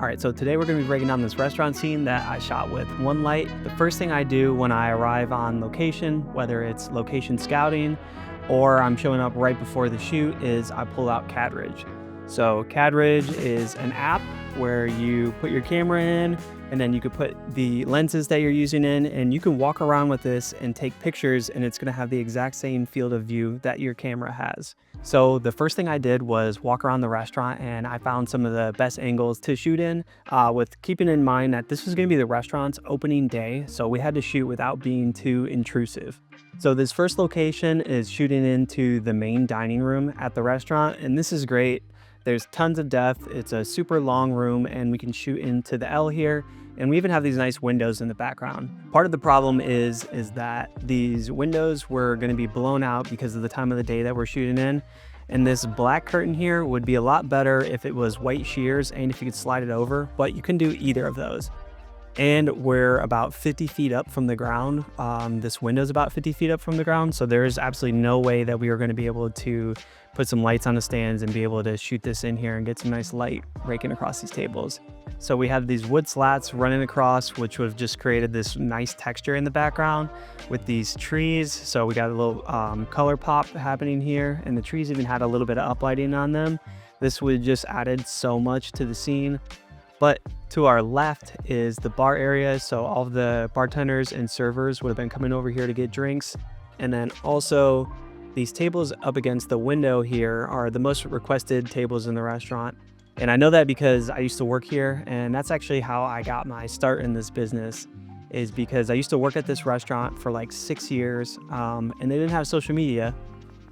All right, so today we're gonna be breaking down this restaurant scene that I shot with one light. The first thing I do when I arrive on location, whether it's location scouting or I'm showing up right before the shoot, is I pull out Cadridge. So Cadridge is an app where you put your camera in and then you could put the lenses that you're using in, and you can walk around with this and take pictures, and it's gonna have the exact same field of view that your camera has. So the first thing I did was walk around the restaurant, and I found some of the best angles to shoot in, with keeping in mind that this was gonna be the restaurant's opening day, so we had to shoot without being too intrusive. So this first location is shooting into the main dining room at the restaurant, and this is great. There's tons of depth, it's a super long room, and we can shoot into the L here, and we even have these nice windows in the background. Part of the problem is that these windows were gonna be blown out because of the time of the day that we're shooting in, and this black curtain here would be a lot better if it was white shears and if you could slide it over, but you can do either of those. And we're about 50 feet up from the ground. This window's about 50 feet up from the ground, so there's absolutely no way that we are going to be able to put some lights on the stands and be able to shoot this in here and get some nice light raking across these tables. So we have these wood slats running across, which would have just created this nice texture in the background with these trees. So we got a little color pop happening here, and the trees even had a little bit of uplighting on them. This would just added so much to the scene. But to our left is the bar area, so all of the bartenders and servers would have been coming over here to get drinks. And then also these tables up against the window here are the most requested tables in the restaurant. And I know that because I used to work here, and that's actually how I got my start in this business, is because I used to work at this restaurant for like 6 years, and they didn't have social media.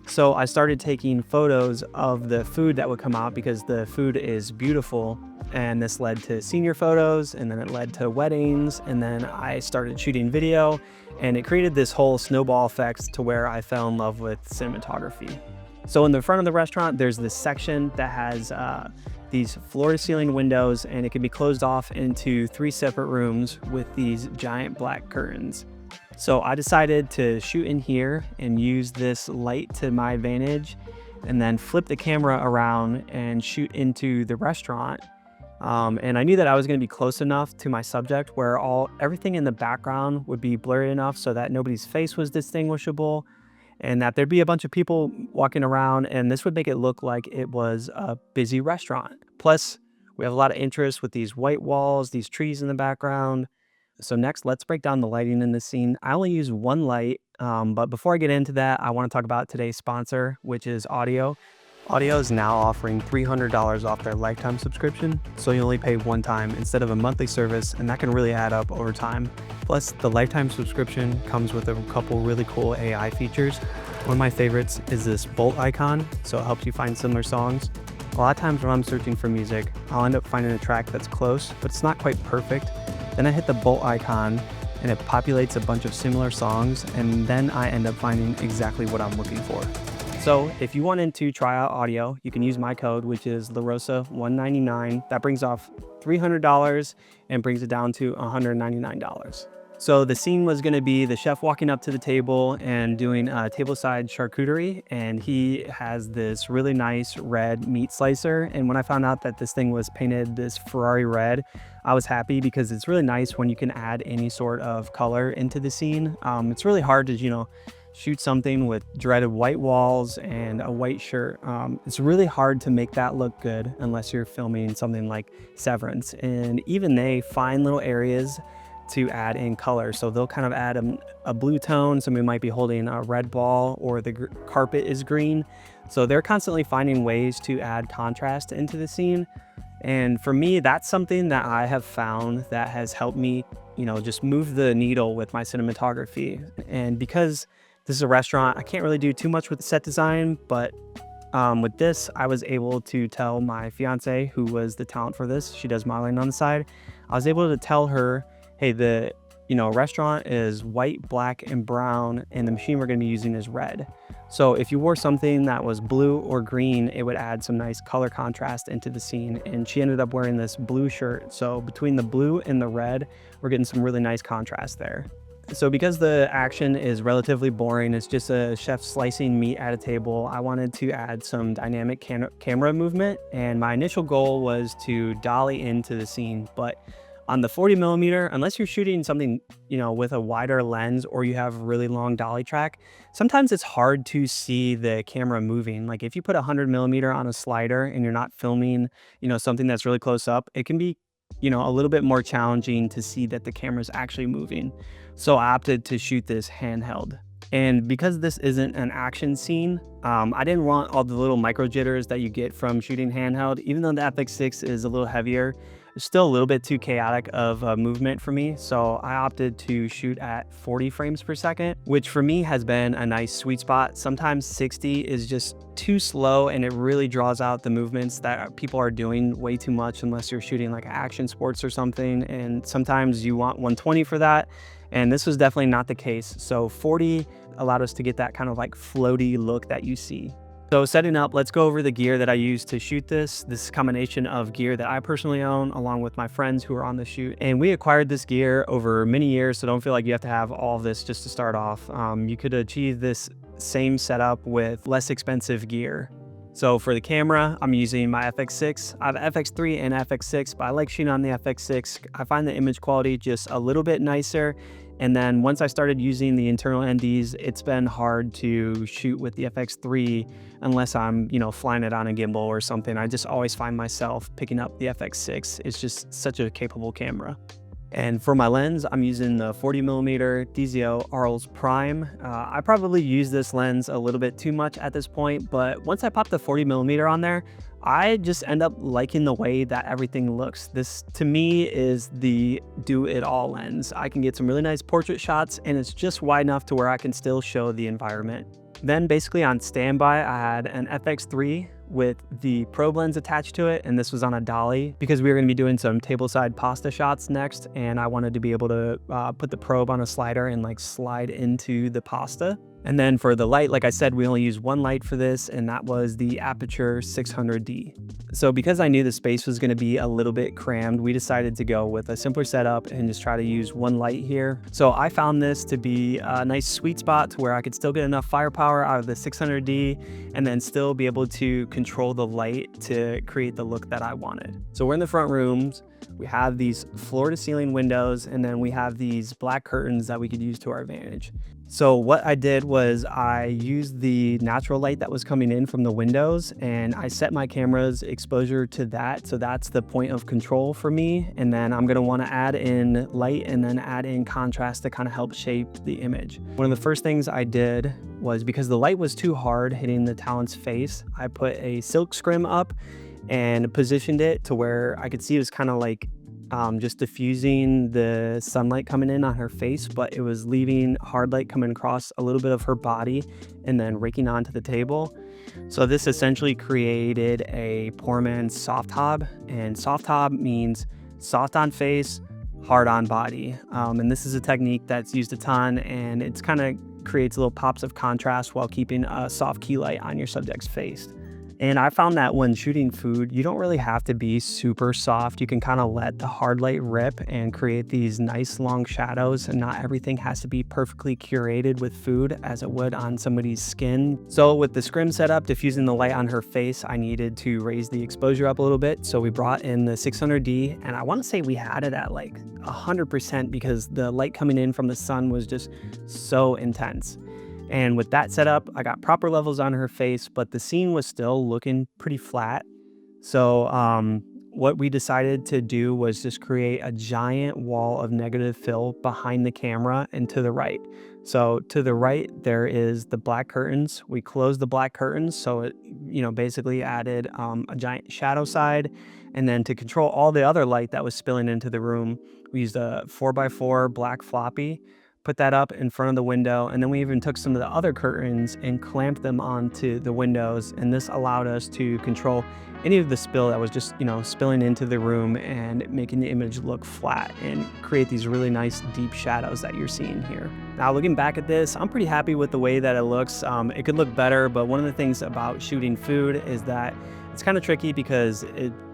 So I started taking photos of the food that would come out because the food is beautiful, and this led to senior photos, and then it led to weddings, and then I started shooting video, and it created this whole snowball effect to where I fell in love with cinematography. So in the front of the restaurant, there's this section that has these floor-to-ceiling windows, and it can be closed off into 3 separate rooms with these giant black curtains. So I decided to shoot in here and use this light to my advantage, and then flip the camera around and shoot into the restaurant. And I knew that I was going to be close enough to my subject where everything in the background would be blurry enough so that nobody's face was distinguishable, and that there'd be a bunch of people walking around, and this would make it look like it was a busy restaurant. Plus, we have a lot of interest with these white walls, these trees in the background. So next, let's break down the lighting in this scene. I only use one light, but before I get into that, I want to talk about today's sponsor, which is Audiio. Audiio is now offering $300 off their lifetime subscription, so you only pay one time instead of a monthly service, and that can really add up over time. Plus, the lifetime subscription comes with a couple really cool AI features. One of my favorites is this bolt icon, so it helps you find similar songs. A lot of times when I'm searching for music, I'll end up finding a track that's close, but it's not quite perfect. Then I hit the bolt icon, and it populates a bunch of similar songs, and then I end up finding exactly what I'm looking for. So if you wanted to try out Audiio, you can use my code, which is LaRosa199. That brings off $300 and brings it down to $199. So the scene was going to be the chef walking up to the table and doing tableside charcuterie, and he has this really nice red meat slicer. And when I found out that this thing was painted this Ferrari red, I was happy because it's really nice when you can add any sort of color into the scene. It's really hard to, shoot something with dreaded white walls and a white shirt. It's really hard to make that look good unless you're filming something like Severance. And even they find little areas to add in color. So they'll kind of add a blue tone. Somebody might be holding a red ball, or the carpet is green. So they're constantly finding ways to add contrast into the scene. And for me, that's something that I have found that has helped me, just move the needle with my cinematography. And because this is a restaurant, I can't really do too much with the set design, but with this, I was able to tell my fiance, who was the talent for this, she does modeling on the side, I was able to tell her, hey, the restaurant is white, black, and brown, and the machine we're going to be using is red. So if you wore something that was blue or green, it would add some nice color contrast into the scene. And she ended up wearing this blue shirt. So between the blue and the red, we're getting some really nice contrast there. So because the action is relatively boring, it's just a chef slicing meat at a table, I wanted to add some dynamic camera movement, and my initial goal was to dolly into the scene. But on the 40mm, unless you're shooting something, with a wider lens or you have really long dolly track, sometimes it's hard to see the camera moving. Like if you put 100mm on a slider and you're not filming, something that's really close up, it can be a little bit more challenging to see that the camera's actually moving. So I opted to shoot this handheld. And because this isn't an action scene, I didn't want all the little micro jitters that you get from shooting handheld. Even though the FX6 is a little heavier, it's still a little bit too chaotic of a movement for me. So I opted to shoot at 40 frames per second, which for me has been a nice sweet spot. Sometimes 60 is just too slow and it really draws out the movements that people are doing way too much unless you're shooting like action sports or something. And sometimes you want 120 for that. And this was definitely not the case. So 40 allowed us to get that kind of like floaty look that you see. So setting up, let's go over the gear that I used to shoot this. This is a combination of gear that I personally own along with my friends who are on the shoot. And we acquired this gear over many years, so don't feel like you have to have all of this just to start off. You could achieve this same setup with less expensive gear. So for the camera, I'm using my FX6. I have FX3 and FX6, but I like shooting on the FX6. I find the image quality just a little bit nicer. And then once I started using the internal NDs, it's been hard to shoot with the FX3 unless I'm, flying it on a gimbal or something. I just always find myself picking up the FX6. It's just such a capable camera. And for my lens, I'm using the 40mm DZO Arles Prime. I probably use this lens a little bit too much at this point, but once I pop the 40mm on there, I just end up liking the way that everything looks. This, to me, is the do-it-all lens. I can get some really nice portrait shots, and it's just wide enough to where I can still show the environment. Then basically on standby, I had an FX3 with the probe lens attached to it, and this was on a dolly because we were going to be doing some tableside pasta shots next, and I wanted to be able to put the probe on a slider and like slide into the pasta. And then for the light, like I said, we only used one light for this, and that was the Aperture 600D. So because I knew the space was going to be a little bit crammed, we decided to go with a simpler setup and just try to use one light here. So I found this to be a nice sweet spot to where I could still get enough firepower out of the 600D and then still be able to control the light to create the look that I wanted. So we're in the front rooms. We have these floor to ceiling windows, and then we have these black curtains that we could use to our advantage. So what I did was I used the natural light that was coming in from the windows, and I set my camera's exposure to that. So that's the point of control for me. And then I'm going to want to add in light and then add in contrast to kind of help shape the image. One of the first things I did was, because the light was too hard hitting the Talon's face, I put a silk scrim up and positioned it to where I could see it was kind of like just diffusing the sunlight coming in on her face, but it was leaving hard light coming across a little bit of her body and then raking onto the table. So this essentially created a poor man's soft hob, and soft hob means soft on face, hard on body. And this is a technique that's used a ton, and it's kind of creates little pops of contrast while keeping a soft key light on your subject's face. And I found that when shooting food, you don't really have to be super soft. You can kind of let the hard light rip and create these nice long shadows, and not everything has to be perfectly curated with food as it would on somebody's skin. So with the scrim setup, diffusing the light on her face, I needed to raise the exposure up a little bit. So we brought in the 600D, and I want to say we had it at like 100% because the light coming in from the sun was just so intense. And with that setup, I got proper levels on her face, but the scene was still looking pretty flat. So what we decided to do was just create a giant wall of negative fill behind the camera and to the right. So to the right, there is the black curtains. We closed the black curtains, so it, basically added a giant shadow side. And then to control all the other light that was spilling into the room, we used a 4x4 black floppy, put that up in front of the window, and then we even took some of the other curtains and clamped them onto the windows, and this allowed us to control any of the spill that was just spilling into the room and making the image look flat and create these really nice deep shadows that you're seeing here. Now looking back at this, I'm pretty happy with the way that it looks. It could look better, but one of the things about shooting food is that It's kind of tricky because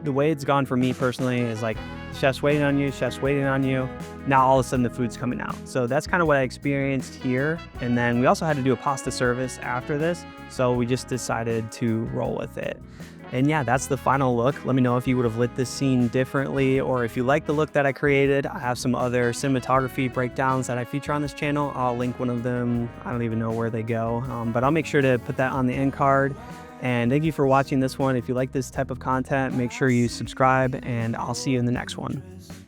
the way it's gone for me personally is like chef's waiting on you, chef's waiting on you. Now all of a sudden the food's coming out. So that's kind of what I experienced here. And then we also had to do a pasta service after this. So we just decided to roll with it. And yeah, that's the final look. Let me know if you would have lit this scene differently, or if you like the look that I created. I have some other cinematography breakdowns that I feature on this channel. I'll link one of them. I don't even know where they go, but I'll make sure to put that on the end card. And thank you for watching this one. If you like this type of content, make sure you subscribe, and I'll see you in the next one.